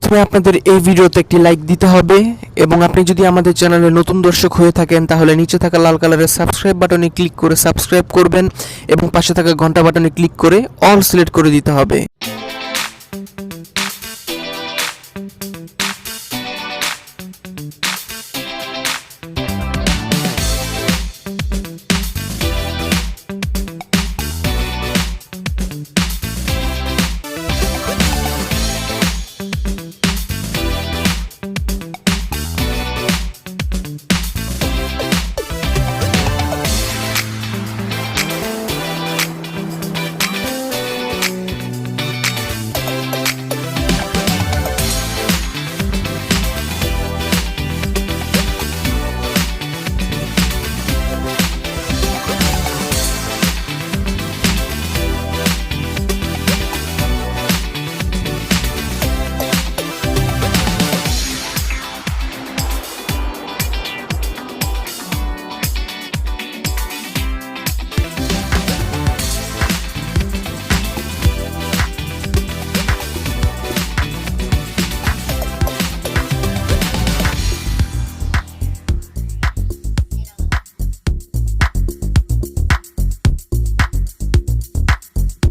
প্রথমে আপনাদের এই ভিডিওতে একটি লাইক দিতে হবে এবং আপনি যদি আমাদের চ্যানেলে নতুন দর্শক হয়ে থাকেন তাহলে নিচে থাকা লাল কালারের সাবস্ক্রাইব বাটনে ক্লিক করে সাবস্ক্রাইব করবেন এবং পাশে থাকা ঘন্টা বাটনে ক্লিক করে অল সিলেক্ট করে দিতে হবে।